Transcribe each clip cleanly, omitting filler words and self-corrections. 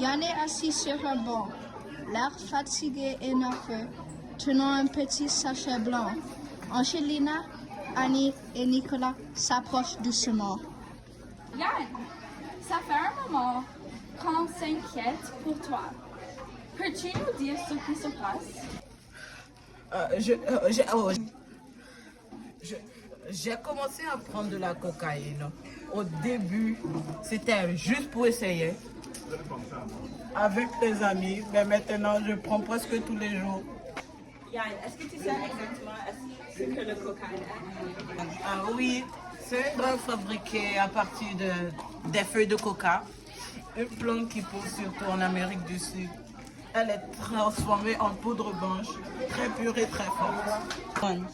Yann est assis sur un banc, l'air fatigué et nerveux, tenant un petit sachet blanc. Angelina, Annie et Nicolas s'approchent doucement. Yann, ça fait un moment qu'on s'inquiète pour toi. Peux-tu nous dire ce qui se passe? J'ai commencé à prendre de la cocaïne. Au début, c'était juste pour essayer. Avec des amis, mais maintenant je prends presque tous les jours. Yann, est-ce que tu sais exactement ce que le cocaïne est? Ah oui, c'est une drogue fabriquée à partir des feuilles de coca, une plante qui pousse surtout en Amérique du Sud. Elle est transformée en poudre blanche, très pure et très forte.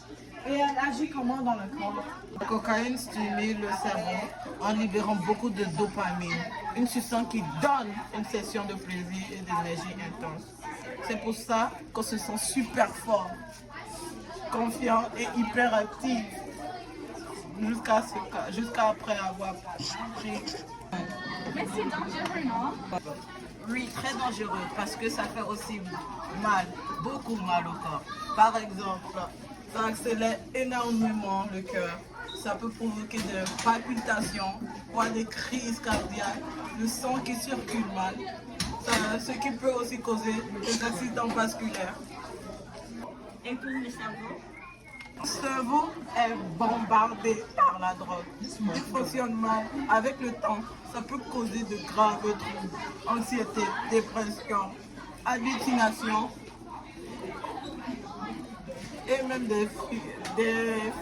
Et elle agit comment dans le corps? La cocaïne stimule le cerveau en libérant beaucoup de dopamine, une substance qui donne une session de plaisir et d'énergie intense. C'est pour ça qu'on se sent super fort, confiant et hyperactif jusqu'à après avoir pris. Mais c'est dangereux, non? Oui, très dangereux parce que ça fait aussi mal, beaucoup mal au corps. Par exemple, ça accélère énormément le cœur. Ça peut provoquer des palpitations, voire des crises cardiaques, le sang qui circule mal, ce qui peut aussi causer des accidents vasculaires. Et pour le cerveau? Le cerveau est bombardé par la drogue. Il fonctionne mal. Avec le temps, ça peut causer de graves troubles, anxiété, dépression, hallucinations et même des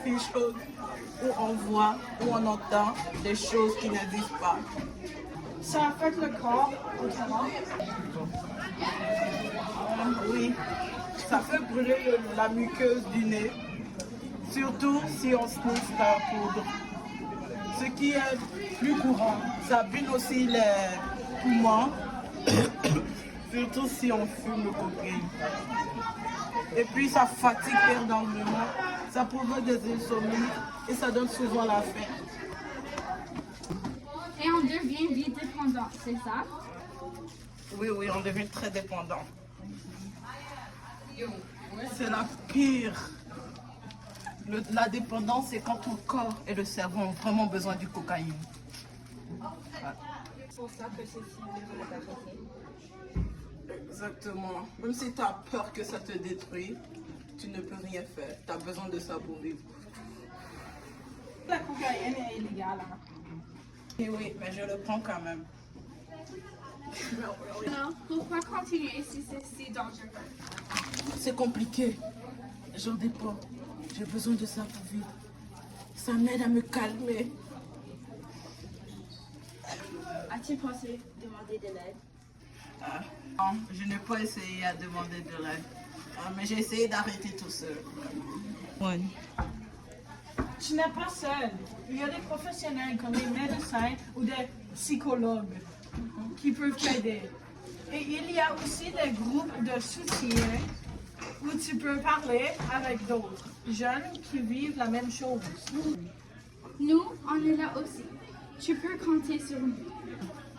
fiches où on voit, où on entend des choses qui n'existent pas. Ça affecte le corps autrement? Oui, ça fait brûler la muqueuse du nez, surtout si on sniffe la poudre. Ce qui est plus courant, ça abîme aussi les poumons, surtout si on fume le cocaïne. Et puis ça fatigue énormément, ça provoque des insomnies et ça donne souvent la faim. Et on devient vite dépendant, c'est ça? Oui, on devient très dépendant. C'est la pire. La dépendance, c'est quand ton corps et le cerveau ont vraiment besoin du cocaïne. C'est pour ça que c'est si difficile d'arrêter. Exactement. Même si tu as peur que ça te détruise, tu ne peux rien faire. Tu as besoin de ça pour vivre. La cocaïne est illégale. Hein? Et oui, mais je le prends quand même. Alors, pourquoi continuer si c'est si dangereux? C'est compliqué. J'en dépends. J'ai besoin de ça pour vivre. Ça m'aide à me calmer. As-tu pensé demander de l'aide? Non, je n'ai pas essayé à demander de l'aide. Mais j'ai essayé d'arrêter tout seul. Tu n'es pas seul. Il y a des professionnels comme des médecins ou des psychologues qui peuvent t'aider. Et il y a aussi des groupes de soutien où tu peux parler avec d'autres jeunes qui vivent la même chose. Nous, on est là aussi. Tu peux compter sur nous.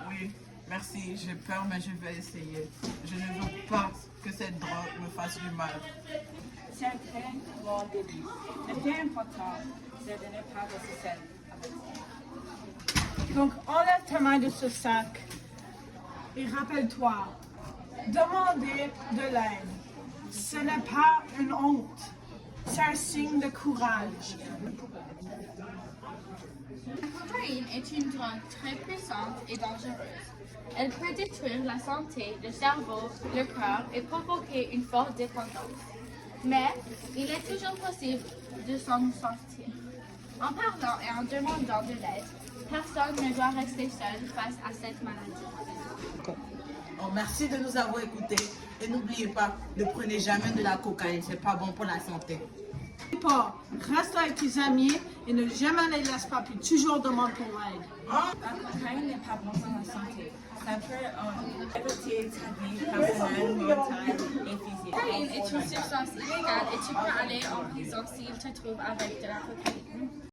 Oui, merci. J'ai peur, mais je vais essayer. Je ne veux pas que cette drogue me fasse du mal. C'est un très bon début. Le plus important, c'est de ne pas rester seul avec ça. Donc, enlève ta main de ce sac et rappelle-toi, demander de l'aide, ce n'est pas une honte, c'est un signe de courage. La cocaïne est une drogue très puissante et dangereuse. Elle peut détruire la santé, le cerveau, le corps et provoquer une forte dépendance. Mais il est toujours possible de s'en sortir. En parlant et en demandant de l'aide, personne ne doit rester seul face à cette maladie. Oh, merci de nous avoir écoutés. Et n'oubliez pas, ne prenez jamais de la cocaïne. C'est pas bon pour la santé. Reste avec tes amis et ne jamais les laisse pas, puis toujours demande pour l'aide. Hein? La cocaïne n'est pas bon pour la santé. Ça peut affecter ta vie personnelle, mentale et physique. La cocaïne est une substance illégale et tu peux aller en prison s'il te trouve avec de la cocaïne.